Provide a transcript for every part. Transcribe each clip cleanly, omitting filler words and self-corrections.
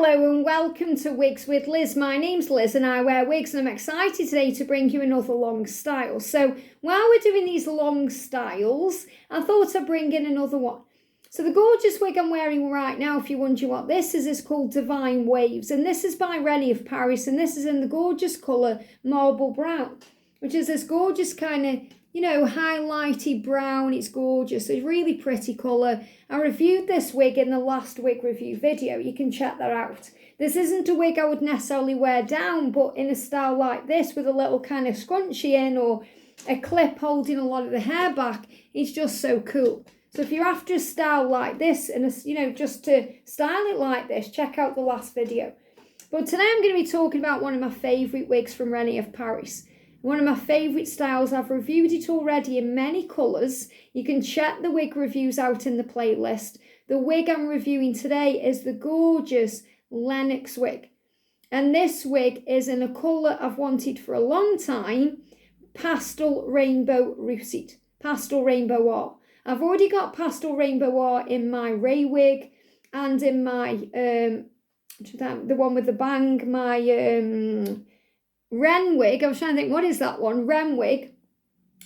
Hello and welcome to Wigs with Liz. My name's Liz and I wear wigs, and I'm excited today to bring you another long style. So while we're doing these long styles, I thought I'd bring in another one. So the gorgeous wig I'm wearing right now, if you're wondering what this is called Divine Waves, and this is by Rene Of Paris, and this is in the gorgeous colour Marble Brown, which is this gorgeous kind of, highlighty brown. It's gorgeous. It's a really pretty colour. I reviewed this wig in the last wig review video. You can check that out. This isn't a wig I would necessarily wear down, but in a style like this with a little kind of scrunchie in or a clip holding a lot of the hair back, it's just so cool. So if you're after a style like this and, just to style it like this, check out the last video. But today I'm going to be talking about one of my favourite wigs from Rene Of Paris. One of my favourite styles. I've reviewed it already in many colours. You can check the wig reviews out in the playlist. The wig I'm reviewing today is the gorgeous Lennox Wig. And this wig is in a colour I've wanted for a long time, Pastel Rainbow Rooted. Pastel Rainbow R. I've already got Pastel Rainbow R in my Ray wig and in my, the one with the bang, my Ren wig. I was trying to think, what is that one? Ren wig.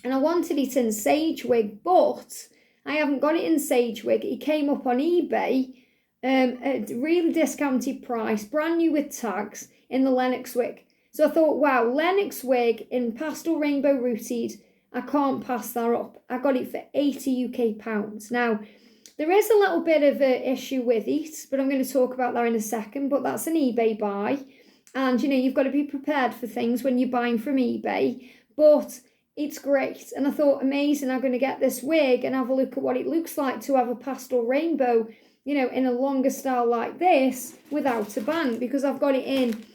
And I wanted it in Sage wig, but I haven't got it in Sage wig. It came up on eBay at a really discounted price, brand new with tags, in the Lennox wig. So I thought, wow, Lennox wig in Pastel Rainbow Rooted, I can't pass that up. I got it for 80 UK pounds. Now, there is a little bit of an issue with it, but I'm going to talk about that in a second, but that's an eBay buy. And, you've got to be prepared for things when you're buying from eBay. But it's great. And I thought, amazing, I'm going to get this wig and have a look at what it looks like to have a pastel rainbow, in a longer style like this without a band. Because I've got it in,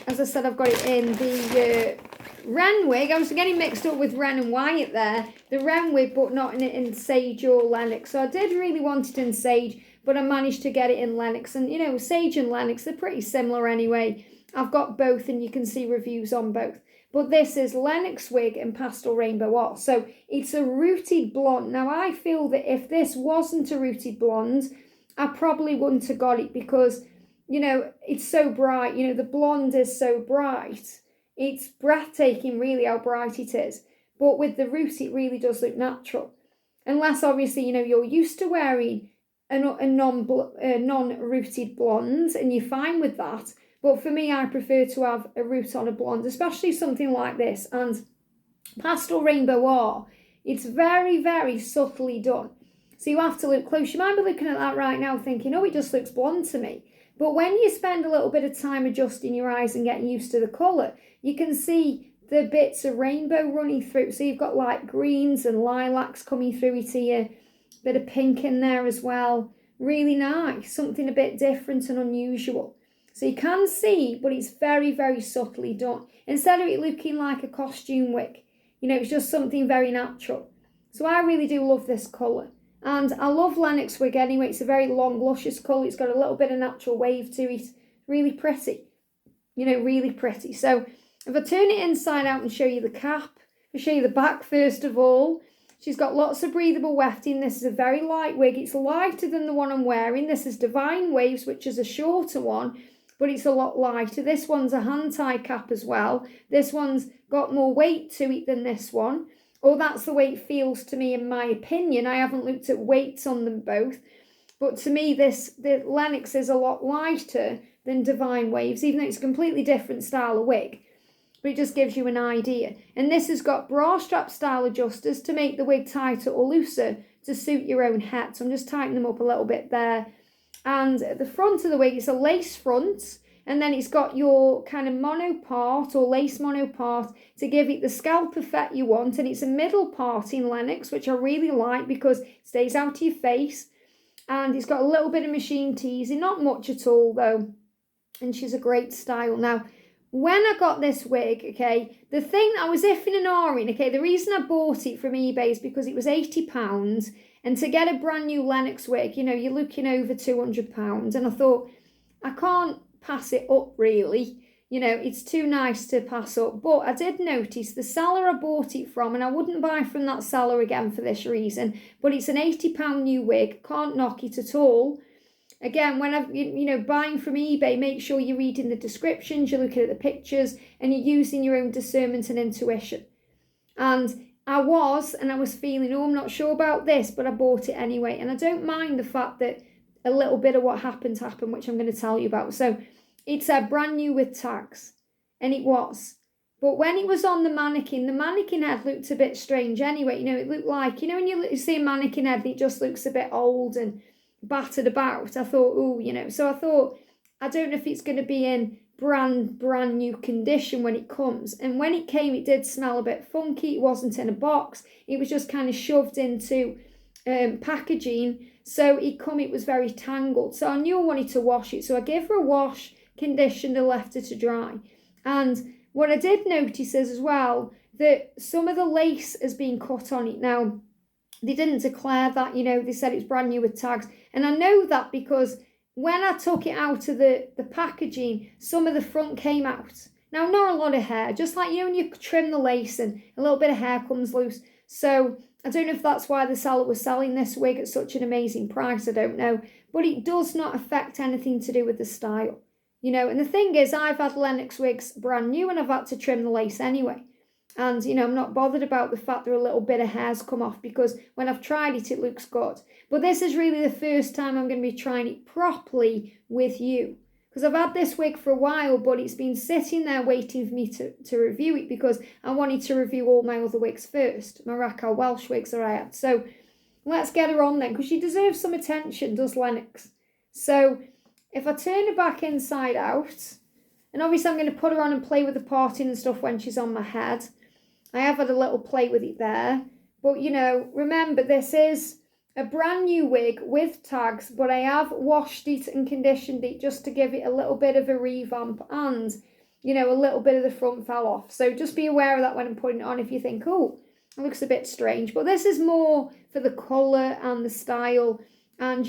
as I said, I've got it in the Ren wig. I was getting mixed up with Ren and Wyatt there. The Ren wig, but not in Sage or Lennox. So I did really want it in Sage, but I managed to get it in Lennox. And, Sage and Lennox, they're pretty similar anyway. I've got both and you can see reviews on both. But this is Lennox Wig and Pastel Rainbow R. So it's a rooted blonde. Now, I feel that if this wasn't a rooted blonde, I probably wouldn't have got it because, it's so bright. The blonde is so bright. It's breathtaking, really, how bright it is. But with the root, it really does look natural. Unless, obviously, you're used to wearing a non-rooted blonde, and you're fine with that. But for me, I prefer to have a root on a blonde, especially something like this. And Pastel Rainbow R, it's very, very subtly done. So you have to look close. You might be looking at that right now thinking, oh, it just looks blonde to me. But when you spend a little bit of time adjusting your eyes and getting used to the colour, you can see the bits of rainbow running through. So you've got light greens and lilacs coming through it here. Bit of pink in there as well. Really nice. Something a bit different and unusual. So you can see, but it's very, very subtly done. Instead of it looking like a costume wig, it's just something very natural. So I really do love this colour. And I love Lennox Wig anyway. It's a very long, luscious colour. It's got a little bit of natural wave to it. Really pretty. Really pretty. So if I turn it inside out and show you the cap, I'll show you the back first of all. She's got lots of breathable wefting. This is a very light wig. It's lighter than the one I'm wearing. This is Divine Waves, which is a shorter one, but it's a lot lighter. This one's a hand-tie cap as well. This one's got more weight to it than this one. Or that's the way it feels to me, in my opinion. I haven't looked at weights on them both. But to me, the Lennox is a lot lighter than Divine Waves, even though it's a completely different style of wig. But it just gives you an idea. And this has got bra strap style adjusters to make the wig tighter or looser to suit your own head. So I'm just tightening them up a little bit there. And at the front of the wig, it's a lace front. And then it's got your kind of mono part or lace mono part to give it the scalp effect you want. And it's a middle part in Lennox, which I really like because it stays out of your face. And it's got a little bit of machine teasing, not much at all though. And she's a great style. Now, when I got this wig, okay, the thing I was iffing and ahhing, okay, the reason I bought it from eBay is because it was £80. And to get a brand new Lennox wig, you're looking over £200. And I thought, I can't pass it up really. It's too nice to pass up. But I did notice the seller I bought it from, and I wouldn't buy from that seller again for this reason, but it's an £80 new wig. Can't knock it at all. again, when buying from eBay, make sure you're reading the descriptions, you're looking at the pictures, and you're using your own discernment and intuition. And I was feeling, I'm not sure about this, but I bought it anyway. And I don't mind the fact that a little bit of what happened, which I'm going to tell you about. So it's brand new with tags, and it was. But when it was on the mannequin head looked a bit strange anyway. It looked like, when you see a mannequin head, it just looks a bit old and battered about. I thought, so I thought, I don't know if it's going to be in brand new condition when it comes. And when it came, it did smell a bit funky. It wasn't in a box. It was just kind of shoved into packaging. So it was very tangled. So I knew I wanted to wash it. So I gave her a wash, conditioned and left it to dry. And what I did notice is as well that some of the lace has been cut on it. Now, they didn't declare that, they said it's brand new with tags. And I know that because when I took it out of the packaging, some of the front came out. Now, not a lot of hair, just like, when you trim the lace and a little bit of hair comes loose. So I don't know if that's why the seller was selling this wig at such an amazing price, I don't know. But it does not affect anything to do with the style. And the thing is, I've had Lennox wigs brand new and I've had to trim the lace anyway. And, I'm not bothered about the fact that a little bit of hair's come off because when I've tried it, it looks good. But this is really the first time I'm going to be trying it properly with you. Because I've had this wig for a while, but it's been sitting there waiting for me to review it because I wanted to review all my other wigs first. My Raquel Welsh wigs that I had. So let's get her on then because she deserves some attention, does Lennox. So if I turn her back inside out, and obviously I'm going to put her on and play with the parting and stuff when she's on my head. I have had a little play with it there. But, remember, this is a brand new wig with tags, but I have washed it and conditioned it just to give it a little bit of a revamp and, a little bit of the front fell off. So just be aware of that when I'm putting it on if you think, it looks a bit strange. But this is more for the colour and the style. And,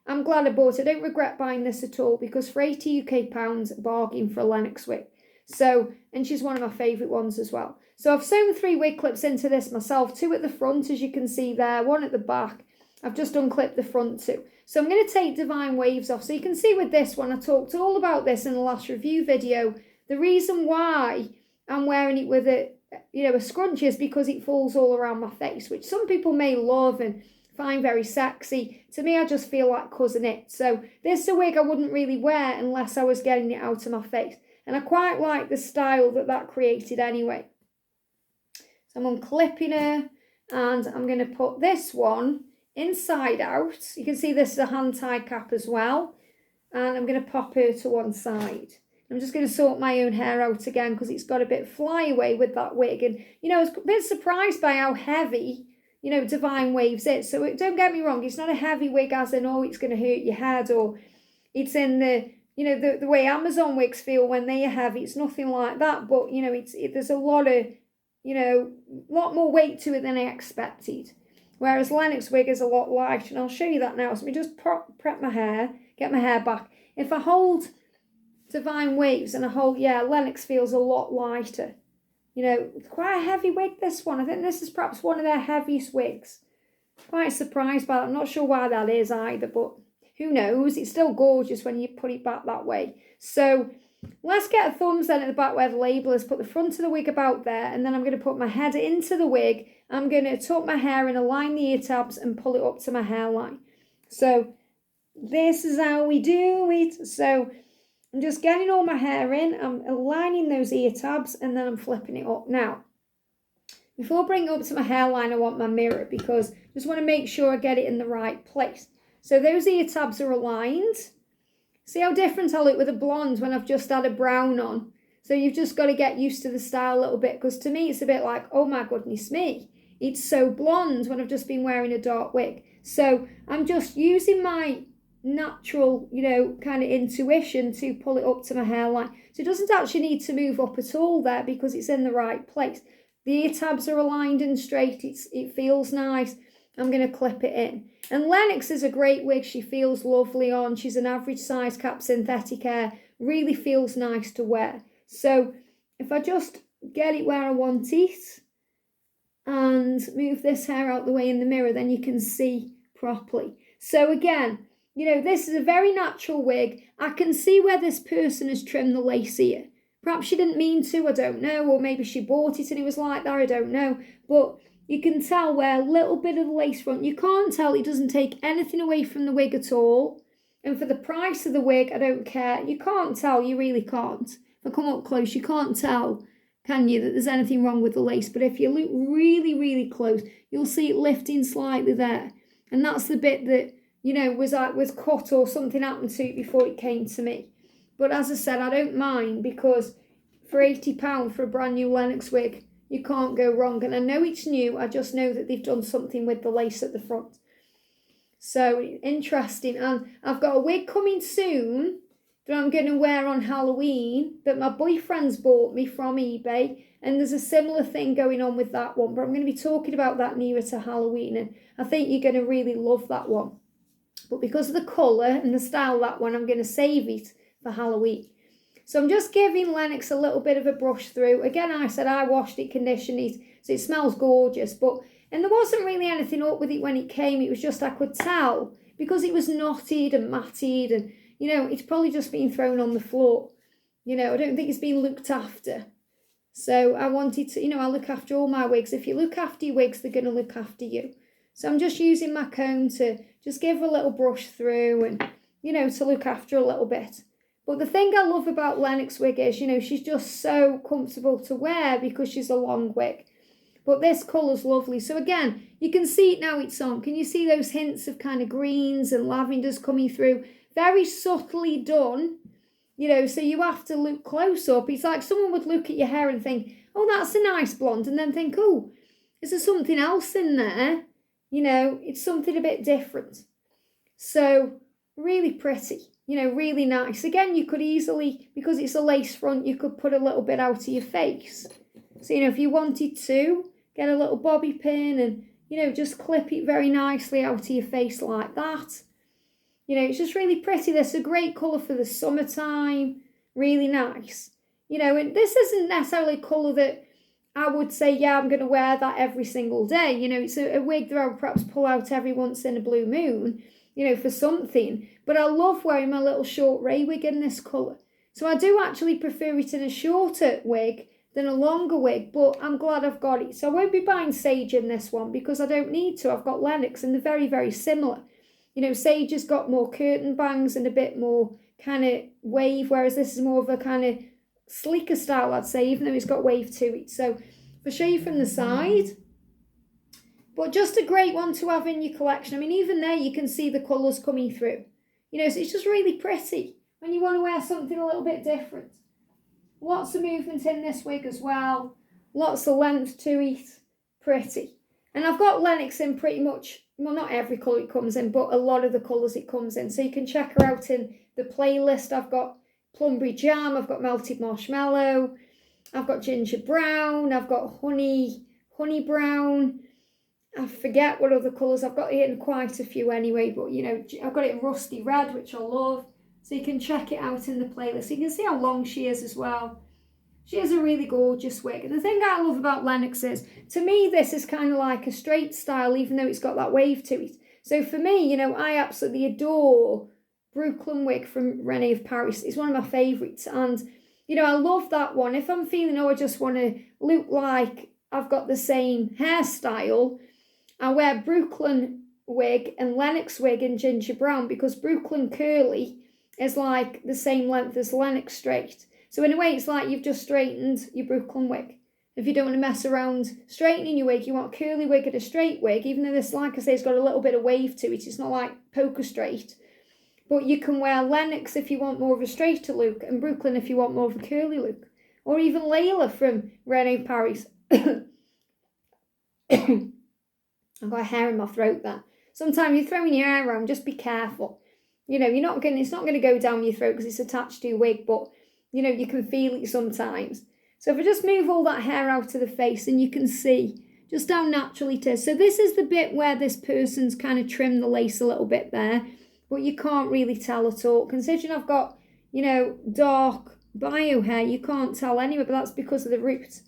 I'm glad I bought it. I don't regret buying this at all because for £80 UK, bargain for a Lennox wig. So, and she's one of my favourite ones as well. So I've sewn 3 wig clips into this myself, 2 at the front, as you can see there, 1 at the back. I've just unclipped the front 2. So I'm going to take Divine Waves off. So you can see with this one, I talked all about this in the last review video. The reason why I'm wearing it with a scrunchie is because it falls all around my face, which some people may love and find very sexy. To me, I just feel like cousin it. So this is a wig I wouldn't really wear unless I was getting it out of my face. And I quite like the style that created anyway. So I'm unclipping her and I'm going to put this one inside out. You can see this is a hand tie cap as well. And I'm going to pop her to one side. I'm just going to sort my own hair out again because it's got a bit flyaway with that wig. And, I was a bit surprised by how heavy, Divine Waves is. So don't get me wrong, it's not a heavy wig as in, it's going to hurt your head, or it's in the, the way Amazon wigs feel when they are heavy. It's nothing like that. But, there's a lot of, lot more weight to it than I expected. Whereas Lennox wig is a lot lighter, and I'll show you that now. So let me just prep my hair, get my hair back. If I hold Divine Waves and I hold, Lennox feels a lot lighter. It's quite a heavy wig, this one. I think this is perhaps one of their heaviest wigs. Quite surprised by that. I'm not sure why that is either, but who knows? It's still gorgeous when you put it back that way. So let's get a thumbs then at the back where the label is. Put the front of the wig about there, and then I'm going to put my head into the wig. I'm going to tuck my hair in, align the ear tabs, and pull it up to my hairline. So this is how we do it. So I'm just getting all my hair in, I'm aligning those ear tabs, and then I'm flipping it up. Now, before I bring it up to my hairline, I want my mirror because I just want to make sure I get it in the right place. So those ear tabs are aligned. See how different I look with a blonde when I've just had a brown on. So you've just got to get used to the style a little bit because to me it's a bit like, oh my goodness me, it's so blonde when I've just been wearing a dark wig. So I'm just using my natural, kind of intuition to pull it up to my hairline. So it doesn't actually need to move up at all there because it's in the right place. The ear tabs are aligned and straight. It feels nice. I'm going to clip it in. And Lennox is a great wig. She feels lovely on. She's an average size cap synthetic hair. Really feels nice to wear. So if I just get it where I want it and move this hair out the way in the mirror, then you can see properly. So again, this is a very natural wig. I can see where this person has trimmed the lace here. Perhaps she didn't mean to, I don't know, or maybe she bought it and it was like that, I don't know. But you can tell where a little bit of the lace front, you can't tell, it doesn't take anything away from the wig at all. And for the price of the wig, I don't care. You can't tell, you really can't. If I come up close, you can't tell, can you, that there's anything wrong with the lace. But if you look really, really close, you'll see it lifting slightly there. And that's the bit that, was cut or something happened to it before it came to me. But as I said, I don't mind, because for £80 for a brand new Lennox wig, you can't go wrong. And I know it's new, I just know that they've done something with the lace at the front. So interesting. And I've got a wig coming soon that I'm going to wear on Halloween that my boyfriend's bought me from eBay. And there's a similar thing going on with that one. But I'm going to be talking about that nearer to Halloween. And I think you're going to really love that one. But because of the colour and the style of that one, I'm going to save it for Halloween. So I'm just giving Lennox a little bit of a brush through. Again, I said I washed it, conditioned it, so it smells gorgeous. And there wasn't really anything up with it when it came. It was just, I could tell, because it was knotted and matted and, it's probably just been thrown on the floor. I don't think it's been looked after. So I wanted to, I look after all my wigs. If you look after your wigs, they're going to look after you. So I'm just using my comb to just give a little brush through and, to look after a little bit. But the thing I love about Lennox wig is, she's just so comfortable to wear because she's a long wig. But this colour's lovely. So again, you can see it now it's on. Can you see those hints of kind of greens and lavenders coming through? Very subtly done, so you have to look close up. It's like someone would look at your hair and think, oh, that's a nice blonde. And then think, oh, is there something else in there? It's something a bit different. So really pretty, really nice. Again, you could easily, because it's a lace front, you could put a little bit out of your face. So, if you wanted to, get a little bobby pin and, just clip it very nicely out of your face like that. It's just really pretty. This is a great colour for the summertime. Really nice. And this isn't necessarily a colour that I would say, yeah, I'm going to wear that every single day. It's a wig that I would perhaps pull out every once in a blue moon, for something. But I love wearing my little short ray wig in this colour. So I do actually prefer it in a shorter wig than a longer wig, but I'm glad I've got it. So I won't be buying Sage in this one because I don't need to. I've got Lennox and they're very, very similar. Sage has got more curtain bangs and a bit more kind of wave, whereas this is more of a kind of sleeker style, I'd say, even though it's got wave to it. So I'll show you from the side. But just a great one to have in your collection. I mean, even there you can see the colours coming through. So it's just really pretty when you want to wear something a little bit different. Lots of movement in this wig as well. Lots of length to it. Pretty. And I've got Lennox in pretty much, well, not every colour it comes in, but a lot of the colours it comes in. So you can check her out in the playlist. I've got Plumberry Jam, I've got Melted Marshmallow, I've got Ginger Brown, I've got Honey Brown. I forget what other colours. I've got it in quite a few anyway, but, I've got it in Rusty Red, which I love. So you can check it out in the playlist. You can see how long she is as well. She has a really gorgeous wig. And the thing I love about Lennox is, to me, this is kind of like a straight style, even though it's got that wave to it. So for me, I absolutely adore Brooklyn wig from Rene Of Paris. It's one of my favourites. And, I love that one. If I'm feeling, I just want to look like I've got the same hairstyle, I wear Brooklyn wig and Lennox wig in Ginger Brown, because Brooklyn curly is like the same length as Lennox straight. So in a way, it's like you've just straightened your Brooklyn wig. If you don't want to mess around straightening your wig, you want a curly wig and a straight wig, even though this, like I say, has got a little bit of wave to it. It's not like poker straight. But you can wear Lennox if you want more of a straighter look, and Brooklyn if you want more of a curly look. Or even Layla from Rene Of Paris. I've got a hair in my throat there. Sometimes you're throwing your hair around, just be careful. It's not going to go down your throat because it's attached to your wig, but, you can feel it sometimes. So if I just move all that hair out of the face, and you can see just how natural it is. So this is the bit where this person's kind of trimmed the lace a little bit there, but you can't really tell at all. Considering I've got, dark bio hair, you can't tell anyway, but that's because of the roots.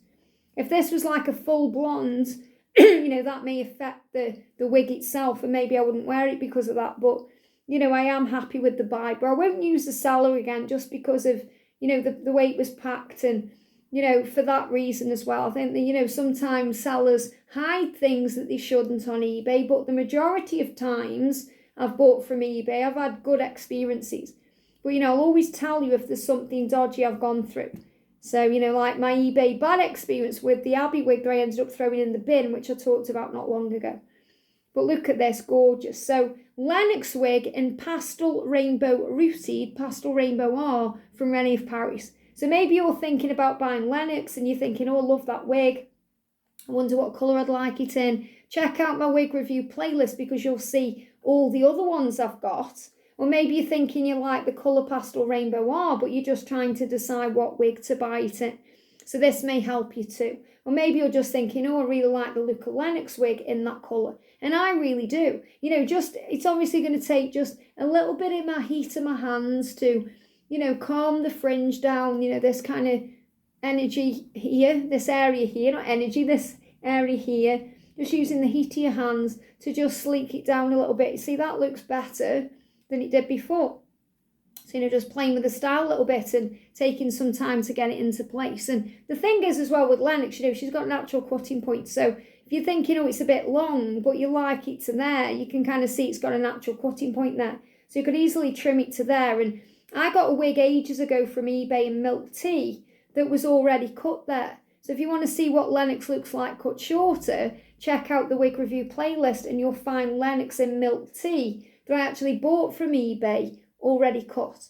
If this was like a full blonde, that may affect the wig itself, and maybe I wouldn't wear it because of that. But, I am happy with the buy, but I won't use the seller again just because of, the way it was packed and, for that reason as well. I think that, sometimes sellers hide things that they shouldn't on eBay, but the majority of times I've bought from eBay, I've had good experiences. But, I'll always tell you if there's something dodgy I've gone through. So, like my eBay bad experience with the Abbey wig that I ended up throwing in the bin, which I talked about not long ago. But look at this, gorgeous. So, Lennox wig in Pastel Rainbow Rooted, Pastel Rainbow R from Rene Of Paris. So maybe you're thinking about buying Lennox and you're thinking, oh, I love that wig. I wonder what colour I'd like it in. Check out my wig review playlist because you'll see all the other ones I've got. Or maybe you're thinking you like the colour Pastel Rainbow R, but you're just trying to decide what wig to buy it in. So this may help you too. Or maybe you're just thinking, oh, I really like the look of Lennox wig in that colour. And I really do. It's obviously going to take just a little bit of my heat of my hands to, calm the fringe down, this kind of energy here, this area here, not energy, this area here. Just using the heat of your hands to just sleek it down a little bit. See, that looks better than it did before. So, just playing with the style a little bit and taking some time to get it into place. And the thing is as well with Lennox, she's got natural cutting points. So if you're thinking, it's a bit long, but you like it to there, you can kind of see it's got a natural cutting point there. So you could easily trim it to there. And I got a wig ages ago from eBay in milk tea that was already cut there. So if you want to see what Lennox looks like cut shorter, check out the wig review playlist and you'll find Lennox in milk tea that I actually bought from eBay already cut.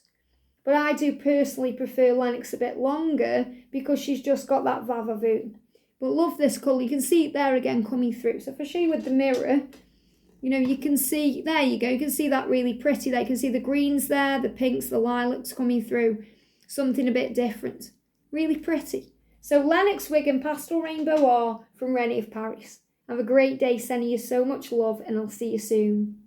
But I do personally prefer Lennox a bit longer because she's just got that va-va-voom. But love this colour. You can see it there again coming through. So if I show you with the mirror, you can see, there you go. You can see that really pretty there. You can see the greens there, the pinks, the lilacs coming through. Something a bit different. Really pretty. So Lennox wig and Pastel Rainbow R from Rene Of Paris. Have a great day, sending you so much love, and I'll see you soon.